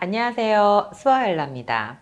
안녕하세요. 수아엘라입니다.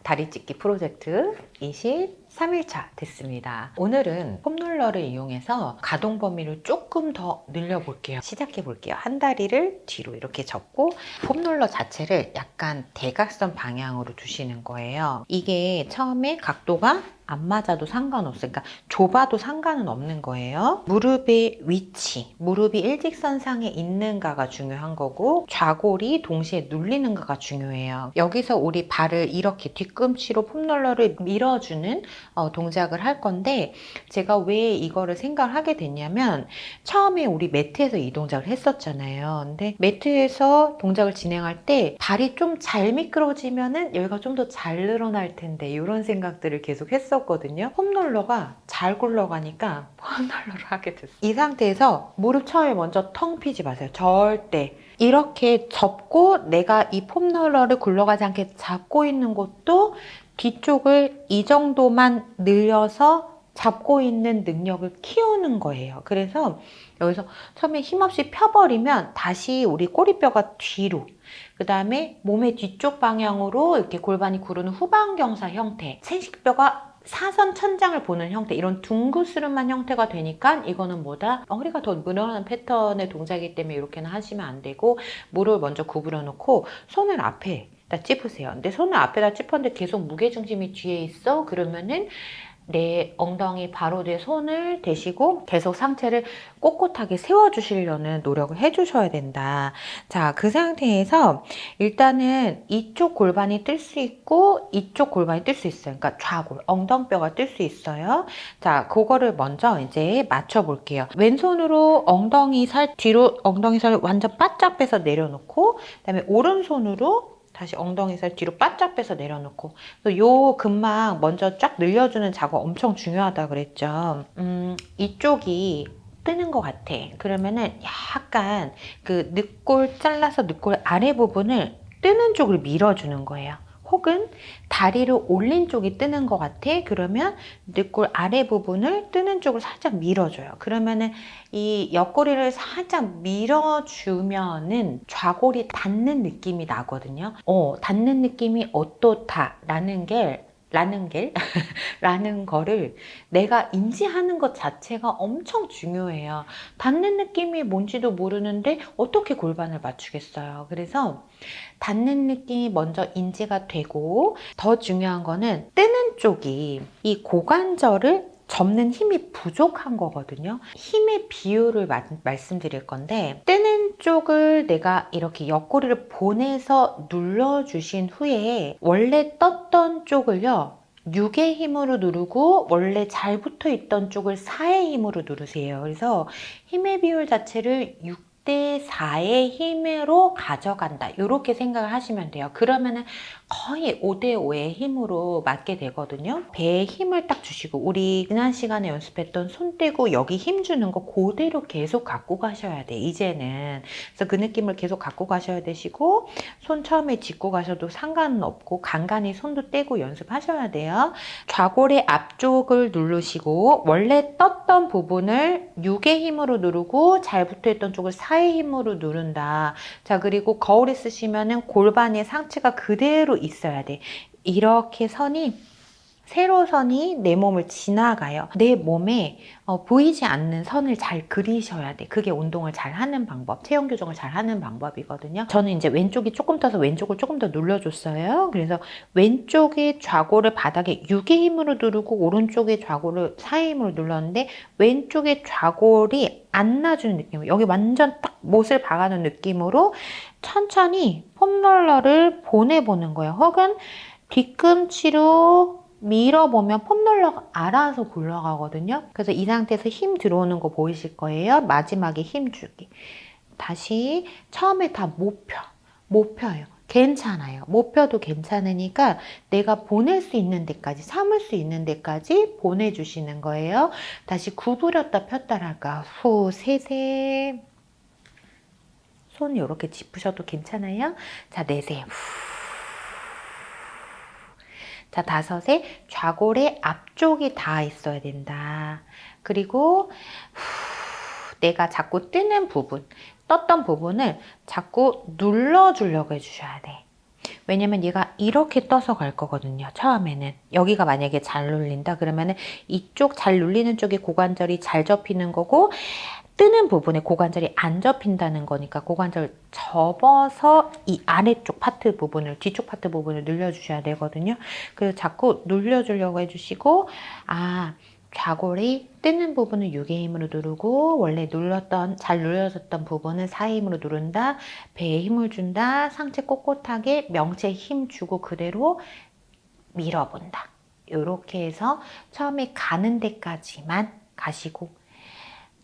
다리 찢기 프로젝트 23일차 됐습니다. 오늘은 폼롤러를 이용해서 가동 범위를 조금 더 늘려볼게요. 시작해 볼게요. 한 다리를 뒤로 이렇게 접고 폼롤러 자체를 약간 대각선 방향으로 두시는 거예요. 이게 처음에 각도가 안 맞아도 상관없어요. 그러니까 좁아도 상관은 없는 거예요. 무릎의 위치, 무릎이 일직선상에 있는가가 중요한 거고 좌골이 동시에 눌리는가가 중요해요. 여기서 우리 발을 이렇게 뒤꿈치로 폼롤러를 밀어주는 동작을 할 건데, 제가 왜 이거를 생각을 하게 됐냐면 처음에 우리 매트에서 이 동작을 했었잖아요. 근데 매트에서 동작을 진행할 때 발이 좀 잘 미끄러지면은 여기가 좀 더 잘 늘어날 텐데, 이런 생각들을 계속 했었거든요. 폼롤러가 잘 굴러가니까 폼롤러를 하게 됐어요. 이 상태에서 무릎 처음에 먼저 텅 피지 마세요. 절대. 이렇게 접고 내가 이 폼롤러를 굴러가지 않게 잡고 있는 것도 뒤쪽을 이 정도만 늘려서 잡고 있는 능력을 키우는 거예요. 그래서 여기서 처음에 힘없이 펴버리면 다시 우리 꼬리뼈가 뒤로, 그 다음에 몸의 뒤쪽 방향으로 이렇게 골반이 구르는 후방경사 형태, 생식뼈가 사선 천장을 보는 형태, 이런 둥그스름한 형태가 되니까 이거는 뭐다? 허리가 더 늘어나는 패턴의 동작이기 때문에 이렇게는 하시면 안 되고, 무릎을 먼저 구부려 놓고 손을 앞에 다 찝으세요. 근데 손을 앞에다 찝었는데 계속 무게중심이 뒤에 있어? 그러면은 내 엉덩이 바로 뒤에 손을 대시고 계속 상체를 꼿꼿하게 세워주시려는 노력을 해주셔야 된다. 자, 그 상태에서 일단은 이쪽 골반이 뜰 수 있고 이쪽 골반이 뜰 수 있어요. 그러니까 좌골, 엉덩뼈가 뜰 수 있어요. 자, 그거를 먼저 이제 맞춰 볼게요. 왼손으로 엉덩이 살 뒤로, 엉덩이 살을 완전 바짝 빼서 내려놓고, 그 다음에 오른손으로 다시 엉덩이 살 뒤로 바짝 빼서 내려놓고, 요 근막 먼저 쫙 늘려주는 작업 엄청 중요하다 그랬죠. 이쪽이 뜨는 것 같아. 그러면은 약간 그 늑골 잘라서 늑골 아래 부분을 뜨는 쪽으로 밀어주는 거예요. 혹은 다리를 올린 쪽이 뜨는 것 같아. 그러면 늑골 아래 부분을 뜨는 쪽으로 살짝 밀어줘요. 그러면은 이 옆구리를 살짝 밀어주면은 좌골이 닿는 느낌이 나거든요. 닿는 느낌이 어떻다라는 게 라는 거를 내가 인지하는 것 자체가 엄청 중요해요. 닿는 느낌이 뭔지도 모르는데 어떻게 골반을 맞추겠어요. 그래서 닿는 느낌이 먼저 인지가 되고, 더 중요한 거는 뜨는 쪽이 이 고관절을 접는 힘이 부족한 거거든요. 힘의 비율을 말씀드릴 건데, 뜨는 쪽을 내가 이렇게 옆구리를 보내서 눌러주신 후에 원래 떴던 쪽을요, 6의 힘으로 누르고 원래 잘 붙어 있던 쪽을 4의 힘으로 누르세요. 그래서 힘의 비율 자체를 6대 4의 힘으로 가져간다, 이렇게 생각을 하시면 돼요. 그러면은 거의 5대 5의 힘으로 맞게 되거든요. 배에 힘을 딱 주시고, 우리 지난 시간에 연습했던 손 떼고 여기 힘 주는 거 그대로 계속 갖고 가셔야 돼, 이제는. 그래서 그 느낌을 계속 갖고 가셔야 되시고, 손 처음에 짚고 가셔도 상관은 없고 간간히 손도 떼고 연습하셔야 돼요. 좌골의 앞쪽을 누르시고 원래 떴던 부분을 6의 힘으로 누르고 잘 붙어있던 쪽을 4의 힘으로 누른다. 자, 그리고 거울에 쓰시면은 골반의 상체가 그대로 있어야 돼. 이렇게 세로선이 내 몸을 지나가요. 내 몸에 보이지 않는 선을 잘 그리셔야 돼. 그게 운동을 잘 하는 방법, 체형 교정을 잘 하는 방법이거든요. 저는 이제 왼쪽이 조금 떠서 왼쪽을 조금 더 눌러줬어요. 그래서 왼쪽의 좌골을 바닥에 6의 힘으로 누르고 오른쪽의 좌골을 4의 힘으로 눌렀는데, 왼쪽의 좌골이 안 놔주는 느낌, 여기 완전 딱 못을 박아놓은 느낌으로 천천히 폼롤러를 보내보는 거예요. 혹은 뒤꿈치로 밀어보면 폼롤러가 알아서 굴러가거든요. 그래서 이 상태에서 힘 들어오는 거 보이실 거예요. 마지막에 힘 주기. 다시 처음에 다 못 펴요. 괜찮아요. 못 펴도 괜찮으니까 내가 보낼 수 있는 데까지, 참을 수 있는 데까지 보내주시는 거예요. 다시 구부렸다 폈다 할까. 후, 세세. 손 이렇게 짚으셔도 괜찮아요. 자, 내세. 자, 다섯에 좌골의 앞쪽이 닿아 있어야 된다. 그리고 내가 자꾸 뜨는 부분, 떴던 부분을 자꾸 눌러주려고 해주셔야 돼. 왜냐면 얘가 이렇게 떠서 갈 거거든요. 처음에는. 여기가 만약에 잘 눌린다 그러면은 이쪽 잘 눌리는 쪽에 고관절이 잘 접히는 거고, 뜨는 부분에 고관절이 안 접힌다는 거니까 고관절 접어서 이 아래쪽 파트 부분을, 뒤쪽 파트 부분을 늘려주셔야 되거든요. 그래서 자꾸 눌려주려고 해주시고, 좌골이 뜨는 부분은 6의 힘으로 누르고, 원래 잘 눌려졌던 부분은 4의 힘으로 누른다. 배에 힘을 준다. 상체 꼿꼿하게 명체에 힘 주고 그대로 밀어본다. 이렇게 해서 처음에 가는 데까지만 가시고,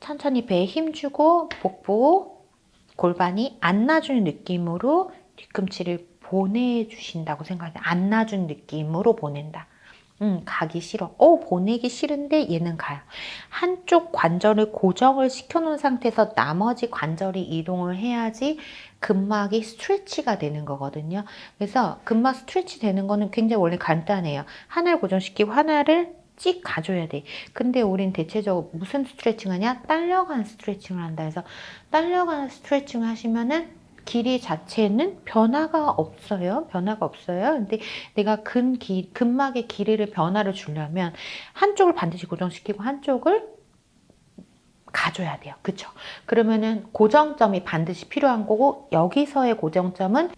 천천히 배에 힘주고 복부, 골반이 안 놔주는 느낌으로 뒤꿈치를 보내주신다고 생각해요. 안 놔준 느낌으로 보낸다. 가기 싫어. 보내기 싫은데 얘는 가요. 한쪽 관절을 고정을 시켜놓은 상태에서 나머지 관절이 이동을 해야지 근막이 스트레치가 되는 거거든요. 그래서 근막 스트레치 되는 거는 굉장히 원래 간단해요. 하나를 고정시키고 하나를 찍 가줘야 돼. 근데 우린 대체적으로 무슨 스트레칭 하냐? 딸려가는 스트레칭을 한다 해서, 딸려가는 스트레칭을 하시면은 길이 자체는 변화가 없어요. 변화가 없어요. 근데 내가 근막의 길이를 변화를 주려면 한쪽을 반드시 고정시키고 한쪽을 가줘야 돼요. 그쵸? 그러면은 고정점이 반드시 필요한 거고, 여기서의 고정점은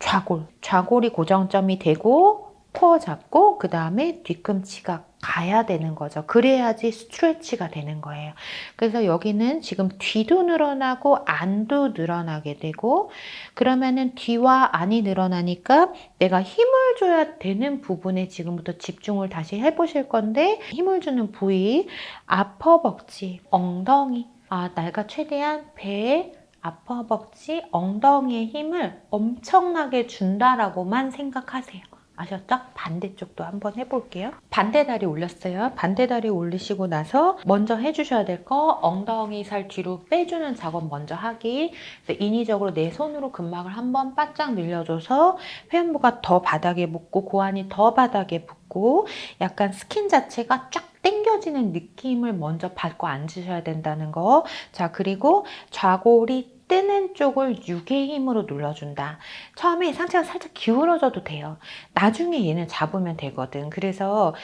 좌골이 고정점이 되고, 코어 잡고 그 다음에 뒤꿈치가 가야 되는 거죠. 그래야지 스트레치가 되는 거예요. 그래서 여기는 지금 뒤도 늘어나고 안도 늘어나게 되고, 그러면은 뒤와 안이 늘어나니까 내가 힘을 줘야 되는 부분에 지금부터 집중을 다시 해보실 건데, 힘을 주는 부위, 아퍼벅지, 엉덩이, 내가 최대한 배에 아퍼벅지, 엉덩이에 힘을 엄청나게 준다라고만 생각하세요. 아셨죠? 반대쪽도 한번 해볼게요. 반대 다리 올렸어요. 반대 다리 올리시고 나서 먼저 해주셔야 될 거, 엉덩이 살 뒤로 빼주는 작업 먼저 하기. 그래서 인위적으로 내 손으로 근막을 한번 바짝 늘려줘서 회음부가 더 바닥에 붙고 고환이 더 바닥에 붙고 약간 스킨 자체가 쫙 당겨지는 느낌을 먼저 받고 앉으셔야 된다는 거. 자, 그리고 좌골이 뜨는 쪽을 6의 힘으로 눌러준다. 처음에 상체가 살짝 기울어져도 돼요. 나중에 얘는 잡으면 되거든. 그래서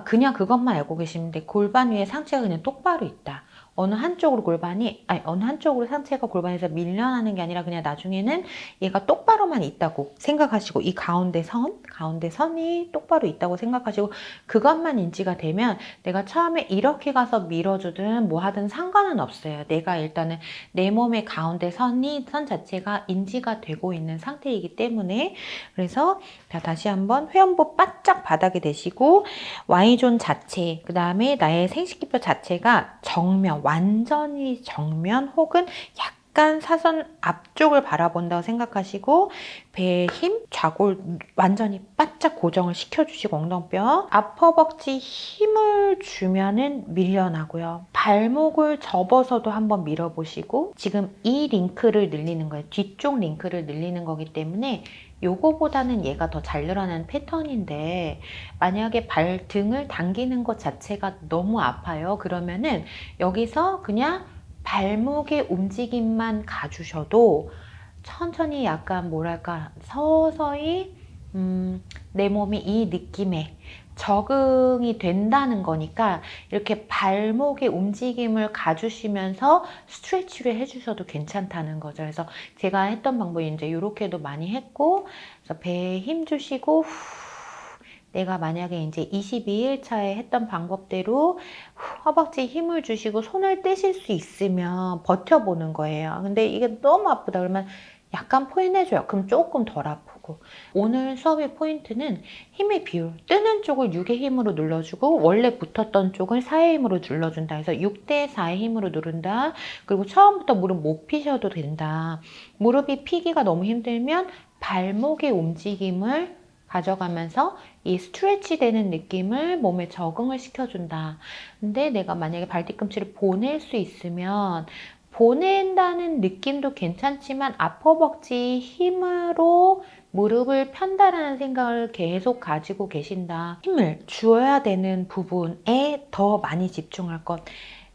그냥 그것만 알고 계시는데 골반 위에 상체가 그냥 똑바로 있다. 어느 한쪽으로 상체가 골반에서 밀려나는 게 아니라 그냥 나중에는 얘가 똑바로만 있다고 생각하시고, 이 가운데 선이 똑바로 있다고 생각하시고, 그것만 인지가 되면 내가 처음에 이렇게 가서 밀어주든 뭐 하든 상관은 없어요. 내가 일단은 내 몸의 가운데 선 자체가 인지가 되고 있는 상태이기 때문에. 그래서 자, 다시 한번 회음부 바짝 바닥에 대시고, Y존 자체, 그 다음에 나의 생식기표 자체가 완전히 정면 혹은 약간 사선 앞쪽을 바라본다고 생각하시고, 배의 힘, 좌골 완전히 바짝 고정을 시켜주시고, 엉덩뼈, 아퍼벅지 힘을 주면은 밀려나고요. 발목을 접어서도 한번 밀어보시고, 지금 이 링크를 늘리는 거예요. 뒤쪽 링크를 늘리는 거기 때문에 요거보다는 얘가 더 잘 늘어나는 패턴인데, 만약에 등을 당기는 것 자체가 너무 아파요. 그러면은 여기서 그냥 발목의 움직임만 가주셔도 천천히 약간 서서히 내 몸이 이 느낌에 적응이 된다는 거니까 이렇게 발목의 움직임을 가주시면서 스트레치를 해주셔도 괜찮다는 거죠. 그래서 제가 했던 방법이 이제 이렇게도 많이 했고, 그래서 배에 힘 주시고, 내가 만약에 이제 22일 차에 했던 방법대로 허벅지에 힘을 주시고 손을 떼실 수 있으면 버텨보는 거예요. 근데 이게 너무 아프다 그러면 약간 포인해줘요. 그럼 조금 덜 아프고. 오늘 수업의 포인트는 힘의 비율. 뜨는 쪽을 6의 힘으로 눌러주고 원래 붙었던 쪽을 4의 힘으로 눌러준다. 해서 6대 4의 힘으로 누른다. 그리고 처음부터 무릎 못 피셔도 된다. 무릎이 피기가 너무 힘들면 발목의 움직임을 가져가면서 이 스트레치 되는 느낌을 몸에 적응을 시켜준다. 근데 내가 만약에 발뒤꿈치를 보낼 수 있으면 보낸다는 느낌도 괜찮지만 아퍼벅지 힘으로 무릎을 편다라는 생각을 계속 가지고 계신다. 힘을 주어야 되는 부분에 더 많이 집중할 것.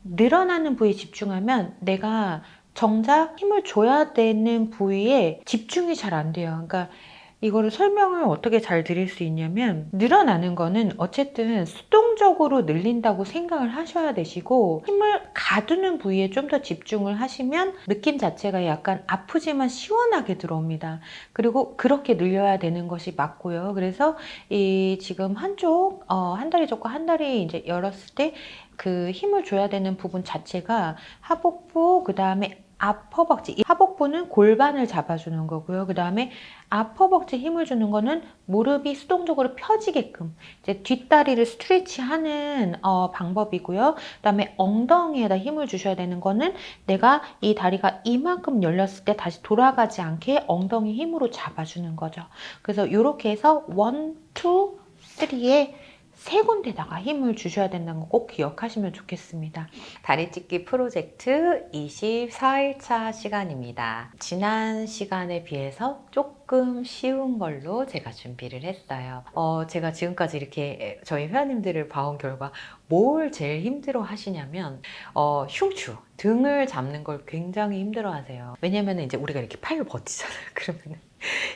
늘어나는 부위에 집중하면 내가 정작 힘을 줘야 되는 부위에 집중이 잘 안 돼요. 그러니까 이거를 설명을 어떻게 잘 드릴 수 있냐면, 늘어나는 거는 어쨌든 수동적으로 늘린다고 생각을 하셔야 되시고, 힘을 가두는 부위에 좀 더 집중을 하시면 느낌 자체가 약간 아프지만 시원하게 들어옵니다. 그리고 그렇게 늘려야 되는 것이 맞고요. 그래서 이 지금 한쪽 한 다리 접고 한 다리 이제 열었을 때 그 힘을 줘야 되는 부분 자체가 하복부, 그 다음에 앞허벅지. 이 하복부는 골반을 잡아주는 거고요. 그 다음에 앞허벅지 힘을 주는 거는 무릎이 수동적으로 펴지게끔 이제 뒷다리를 스트레치하는 방법이고요. 그 다음에 엉덩이에다 힘을 주셔야 되는 거는 내가 이 다리가 이만큼 열렸을 때 다시 돌아가지 않게 엉덩이 힘으로 잡아주는 거죠. 그래서 이렇게 해서 1, 2, 3에 세 군데다가 힘을 주셔야 된다는 거 꼭 기억하시면 좋겠습니다. 다리 찢기 프로젝트 24일차 시간입니다. 지난 시간에 비해서 조금 쉬운 걸로 제가 준비를 했어요. 제가 지금까지 이렇게 저희 회원님들을 봐온 결과 뭘 제일 힘들어 하시냐면 흉추, 등을 잡는 걸 굉장히 힘들어 하세요. 왜냐면 이제 우리가 이렇게 팔로 버티잖아요. 그러면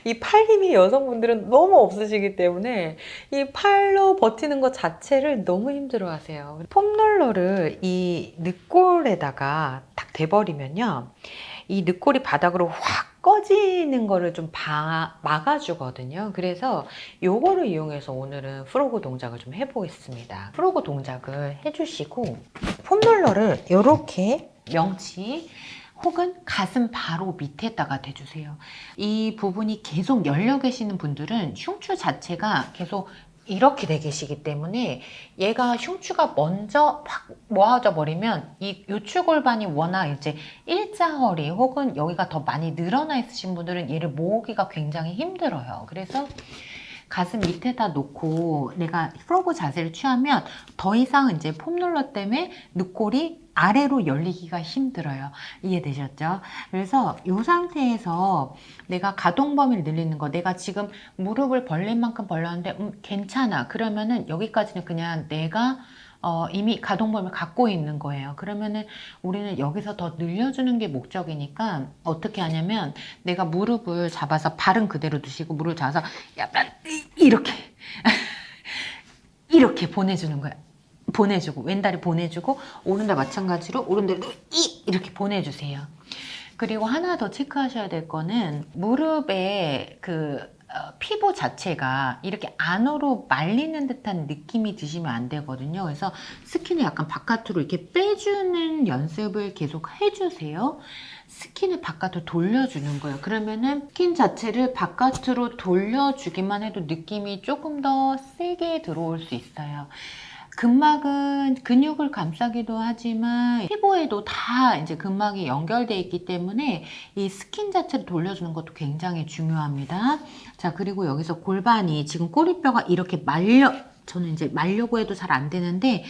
이 팔 힘이 여성분들은 너무 없으시기 때문에 이 팔로 버티는 것 자체를 너무 힘들어 하세요. 폼롤러를 이 늑골에다가 딱 대버리면요, 이 늑골이 바닥으로 확 꺼지는 거를 좀 막아주거든요. 그래서 요거를 이용해서 오늘은 프로그 동작을 좀 해보겠습니다. 프로그 동작을 해주시고 폼롤러를 이렇게 명치 혹은 가슴 바로 밑에다가 대주세요. 이 부분이 계속 열려 계시는 분들은 흉추 자체가 계속 이렇게 돼 계시기 때문에 얘가 흉추가 먼저 확 모아져 버리면 이 요추골반이 워낙 이제 일자허리 혹은 여기가 더 많이 늘어나 있으신 분들은 얘를 모으기가 굉장히 힘들어요. 그래서 가슴 밑에다 놓고 내가 프로그 자세를 취하면 더 이상 이제 폼롤러 때문에 늑골이 아래로 열리기가 힘들어요. 이해되셨죠? 그래서 이 상태에서 내가 가동 범위를 늘리는 거, 내가 지금 무릎을 벌릴 만큼 벌렸는데 괜찮아. 그러면은 여기까지는 그냥 내가 이미 가동 범위를 갖고 있는 거예요. 그러면은 우리는 여기서 더 늘려주는 게 목적이니까 어떻게 하냐면, 내가 무릎을 잡아서 발은 그대로 두시고 무릎을 잡아서 약간 이렇게 이렇게 보내주는 거예요. 보내주고 왼다리 보내주고 오른다리 마찬가지로 오른다리도 이렇게 보내주세요. 그리고 하나 더 체크하셔야 될 거는 무릎의 피부 자체가 이렇게 안으로 말리는 듯한 느낌이 드시면 안 되거든요. 그래서 스킨을 약간 바깥으로 이렇게 빼주는 연습을 계속 해주세요. 스킨을 바깥으로 돌려주는 거예요. 그러면은 스킨 자체를 바깥으로 돌려주기만 해도 느낌이 조금 더 세게 들어올 수 있어요. 근막은 근육을 감싸기도 하지만 피부에도 다 이제 근막이 연결되어 있기 때문에 이 스킨 자체를 돌려주는 것도 굉장히 중요합니다. 자, 그리고 여기서 골반이 지금 꼬리뼈가 이렇게 저는 이제 말려고 해도 잘 안 되는데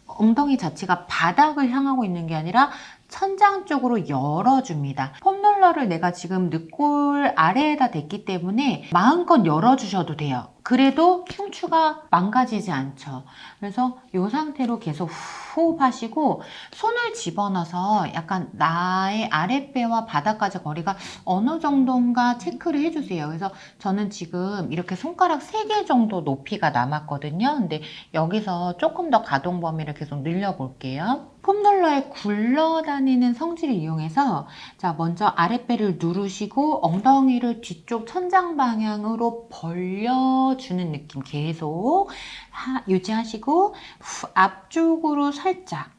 엉덩이 자체가 바닥을 향하고 있는 게 아니라 천장 쪽으로 열어줍니다. 폼롤러를 내가 지금 늑골 아래에다 댔기 때문에 마음껏 열어주셔도 돼요. 그래도 흉추가 망가지지 않죠. 그래서 이 상태로 계속 호흡하시고 손을 집어넣어서 약간 나의 아랫배와 바닥까지 거리가 어느 정도인가 체크를 해주세요. 그래서 저는 지금 이렇게 손가락 3개 정도 높이가 남았거든요. 근데 여기서 조금 더 가동 범위를 계속 늘려볼게요. 폼롤러에 굴러다니는 성질을 이용해서, 자, 먼저 아랫배를 누르시고 엉덩이를 뒤쪽 천장 방향으로 벌려주는 느낌 계속 유지하시고 앞쪽으로 살짝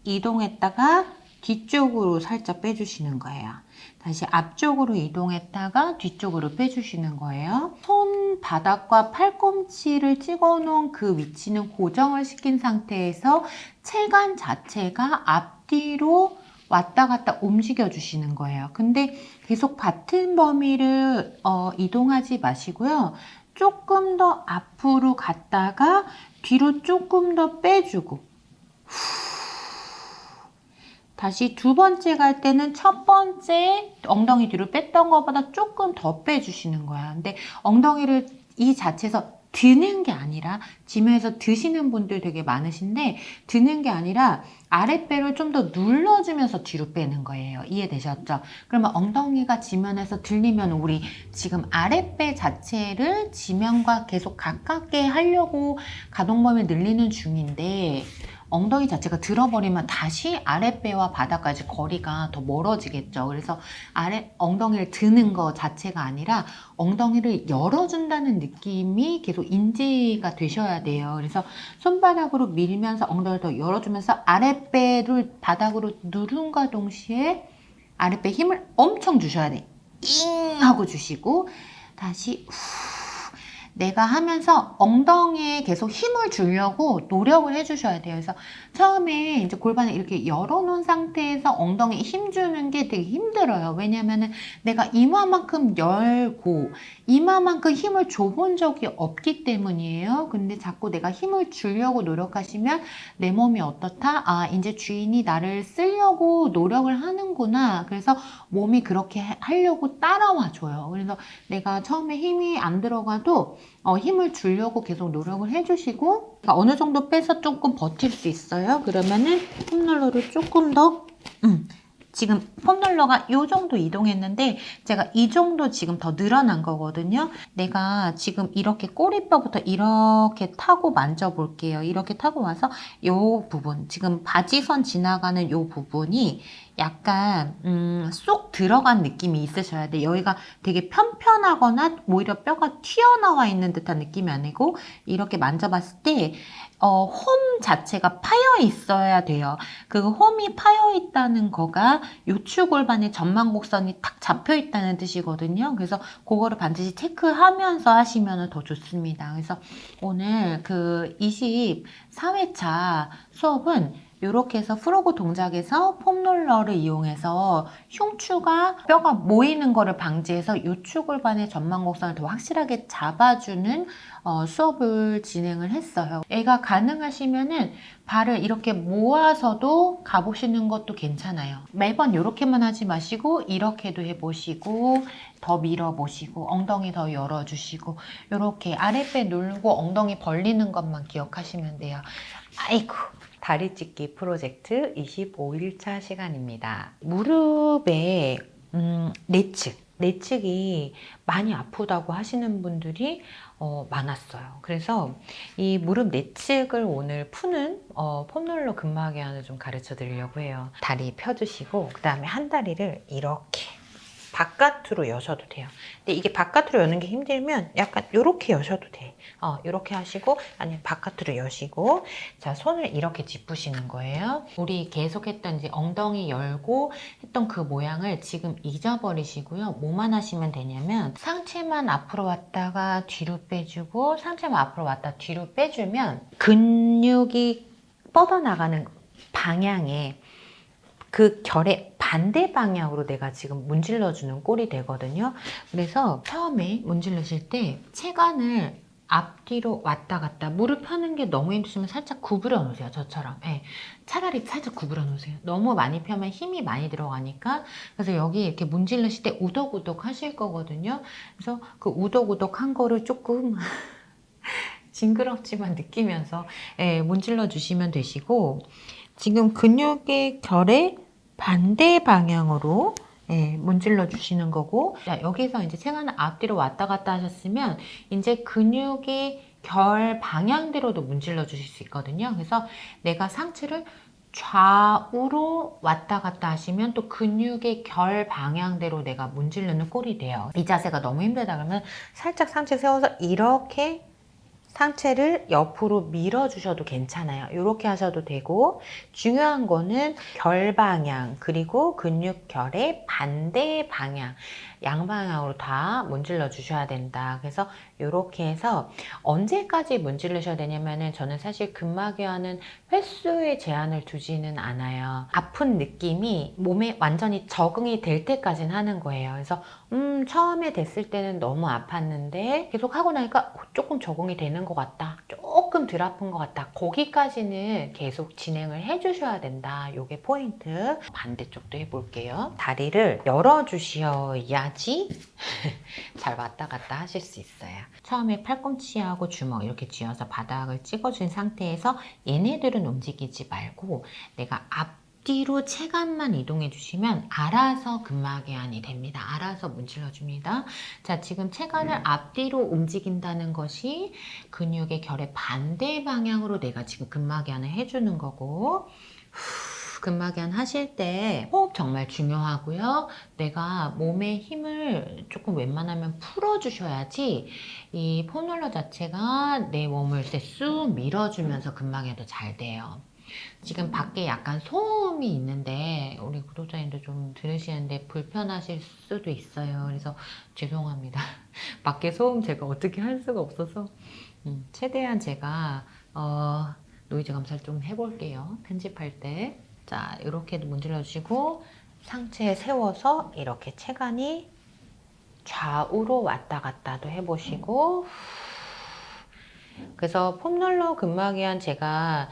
이동했다가 뒤쪽으로 살짝 빼주시는 거예요. 다시 앞쪽으로 이동했다가 뒤쪽으로 빼주시는 거예요. 손바닥과 팔꿈치를 찍어 놓은 그 위치는 고정을 시킨 상태에서 체간 자체가 앞뒤로 왔다 갔다 움직여 주시는 거예요. 근데 계속 같은 범위를 이동하지 마시고요. 조금 더 앞으로 갔다가 뒤로 조금 더 빼주고 다시 두 번째 갈 때는 첫 번째 엉덩이 뒤로 뺐던 것보다 조금 더 빼주시는 거야. 근데 엉덩이를 이 자체에서 드는 게 아니라 지면에서 드시는 분들 되게 많으신데 드는 게 아니라 아랫배를 좀 더 눌러주면서 뒤로 빼는 거예요. 이해되셨죠? 그러면 엉덩이가 지면에서 들리면 우리 지금 아랫배 자체를 지면과 계속 가깝게 하려고 가동 범위를 늘리는 중인데 엉덩이 자체가 들어버리면 다시 아랫배와 바닥까지 거리가 더 멀어지겠죠. 그래서 엉덩이를 드는 거 자체가 아니라 엉덩이를 열어준다는 느낌이 계속 인지가 되셔야 돼요. 그래서 손바닥으로 밀면서 엉덩이를 더 열어주면서 아랫배를 바닥으로 누른과 동시에 아랫배 힘을 엄청 주셔야 돼. 잉 하고 주시고 다시 후 내가 하면서 엉덩이에 계속 힘을 주려고 노력을 해주셔야 돼요. 그래서 처음에 이제 골반을 이렇게 열어놓은 상태에서 엉덩이에 힘 주는 게 되게 힘들어요. 왜냐면은 내가 이마만큼 열고 이마만큼 힘을 줘본 적이 없기 때문이에요. 근데 자꾸 내가 힘을 주려고 노력하시면 내 몸이 어떻다? 아, 이제 주인이 나를 쓰려고 노력을 하는구나. 그래서 몸이 그렇게 하려고 따라와 줘요. 그래서 내가 처음에 힘이 안 들어가도 힘을 주려고 계속 노력을 해주시고 어느 정도 빼서 조금 버틸 수 있어요. 그러면은 폼롤러를 조금 더 지금 폼롤러가 이 정도 이동했는데 제가 이 정도 지금 더 늘어난 거거든요. 내가 지금 이렇게 꼬리뼈부터 이렇게 타고 만져볼게요. 이렇게 타고 와서 이 부분, 지금 바지선 지나가는 이 부분이 약간 쏙 들어간 느낌이 있으셔야 돼요. 여기가 되게 편편하거나 오히려 뼈가 튀어나와 있는 듯한 느낌이 아니고 이렇게 만져봤을 때 홈 자체가 파여 있어야 돼요. 그 홈이 파여 있다는 거가 요추골반의 전망곡선이 탁 잡혀 있다는 뜻이거든요. 그래서 그거를 반드시 체크하면서 하시면 더 좋습니다. 그래서 오늘 그 24회차 수업은 이렇게 해서 프로그 동작에서 폼롤러를 이용해서 흉추가 뼈가 모이는 거를 방지해서 요추골반의 전망곡선을 더 확실하게 잡아주는 수업을 진행을 했어요. 애가 가능하시면은 발을 이렇게 모아서도 가보시는 것도 괜찮아요. 매번 이렇게만 하지 마시고 이렇게도 해보시고 더 밀어보시고 엉덩이 더 열어주시고 이렇게 아랫배 눌고 엉덩이 벌리는 것만 기억하시면 돼요. 아이고, 다리 찢기 프로젝트 25일차 시간입니다. 무릎에 내측이 많이 아프다고 하시는 분들이 많았어요. 그래서 이 무릎 내측을 오늘 푸는 폼롤러 근막이완을 좀 가르쳐 드리려고 해요. 다리 펴주시고 그 다음에 한 다리를 이렇게 바깥으로 여셔도 돼요. 근데 이게 바깥으로 여는 게 힘들면 약간 이렇게 여셔도 돼. 이렇게 하시고 아니면 바깥으로 여시고 자, 손을 이렇게 짚으시는 거예요. 우리 계속 했던 이제 엉덩이 열고 했던 그 모양을 지금 잊어버리시고요. 뭐만 하시면 되냐면 상체만 앞으로 왔다가 뒤로 빼주고 상체만 앞으로 왔다 뒤로 빼주면 근육이 뻗어나가는 방향에 그 결의 반대 방향으로 내가 지금 문질러주는 꼴이 되거든요. 그래서 처음에 문질르실 때 체관을 앞뒤로 왔다 갔다 무릎 펴는 게 너무 힘드시면 살짝 구부려 놓으세요. 저처럼. 네. 차라리 살짝 구부려 놓으세요. 너무 많이 펴면 힘이 많이 들어가니까. 그래서 여기 이렇게 문질르실 때 우덕우덕 하실 거거든요. 그래서 그 우덕우덕 한 거를 조금 징그럽지만 느끼면서 문질러 주시면 되시고 지금 근육의 결의 반대 방향으로 문질러 주시는 거고 자, 여기서 이제 체관을 앞뒤로 왔다 갔다 하셨으면 이제 근육의 결 방향대로도 문질러 주실 수 있거든요. 그래서 내가 상체를 좌우로 왔다 갔다 하시면 또 근육의 결 방향대로 내가 문지르는 꼴이 돼요. 이 자세가 너무 힘들다 그러면 살짝 상체 세워서 이렇게 상체를 옆으로 밀어주셔도 괜찮아요. 이렇게 하셔도 되고 중요한 거는 결 방향 그리고 근육결의 반대 방향 양방향으로 다 문질러 주셔야 된다. 그래서 이렇게 해서 언제까지 문질르셔야 되냐면은 저는 사실 근막이완은 횟수에 제한을 두지는 않아요. 아픈 느낌이 몸에 완전히 적응이 될 때까지는 하는 거예요. 그래서 처음에 됐을 때는 너무 아팠는데 계속 하고 나니까 조금 적응이 되는 것 같다. 조금 덜 아픈 것 같다. 거기까지는 계속 진행을 해주셔야 된다. 요게 포인트. 반대쪽도 해볼게요. 다리를 열어주셔야지 잘 왔다 갔다 하실 수 있어요. 처음에 팔꿈치하고 주먹 이렇게 쥐어서 바닥을 찍어준 상태에서 얘네들은 움직이지 말고 내가 앞뒤로 체간만 이동해 주시면 알아서 근막이완이 됩니다. 알아서 문질러 줍니다. 자, 지금 체간을 앞뒤로 움직인다는 것이 근육의 결의 반대 방향으로 내가 지금 근막이완을 해주는 거고, 근막이완 하실 때 호흡 정말 중요하고요. 내가 몸의 힘을 조금 웬만하면 풀어주셔야지 이 폼롤러 자체가 내 몸을 이렇게 쑥 밀어주면서 근막이완도 잘 돼요. 지금 밖에 약간 소음이 있는데 우리 구독자님들 좀 들으시는데 불편하실 수도 있어요. 그래서 죄송합니다. 밖에 소음 제가 어떻게 할 수가 없어서 최대한 제가 노이즈 감사를 좀 해볼게요. 편집할 때. 자, 이렇게 문질러 주시고 상체에 세워서 이렇게 체간이 좌우로 왔다 갔다도 해보시고, 그래서 폼롤러 근막이완 제가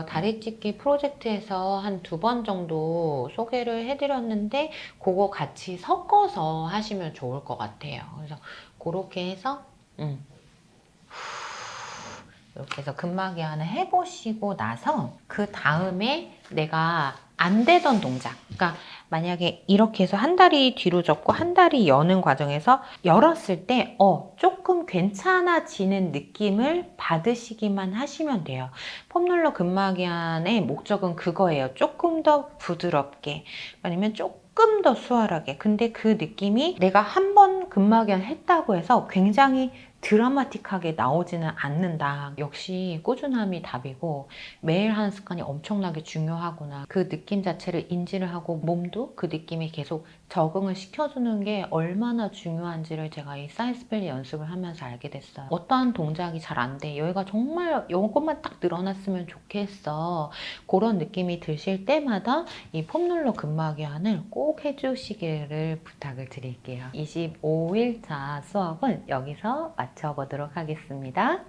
다리 찢기 프로젝트에서 한 2번 정도 소개를 해드렸는데 그거 같이 섞어서 하시면 좋을 것 같아요. 그래서 그렇게 해서 이렇게 해서 근막이완을 해보시고 나서 그 다음에 내가 안 되던 동작, 그러니까 만약에 이렇게 해서 한 다리 뒤로 접고 한 다리 여는 과정에서 열었을 때 조금 괜찮아지는 느낌을 받으시기만 하시면 돼요. 폼롤러 근막이완의 목적은 그거예요. 조금 더 부드럽게 아니면 조금 더 수월하게. 근데 그 느낌이 내가 한 번 근막이완 했다고 해서 굉장히 드라마틱하게 나오지는 않는다. 역시 꾸준함이 답이고 매일 하는 습관이 엄청나게 중요하구나. 그 느낌 자체를 인지를 하고 몸도 그 느낌에 계속 적응을 시켜주는 게 얼마나 중요한지를 제가 이 사이즈밸리 연습을 하면서 알게 됐어요. 어떠한 동작이 잘 안 돼. 여기가 정말 이것만 딱 늘어났으면 좋겠어. 그런 느낌이 드실 때마다 이 폼롤러 근막이완을 꼭 해주시기를 부탁을 드릴게요. 25일차 수업은 여기서 마쳐보도록 하겠습니다.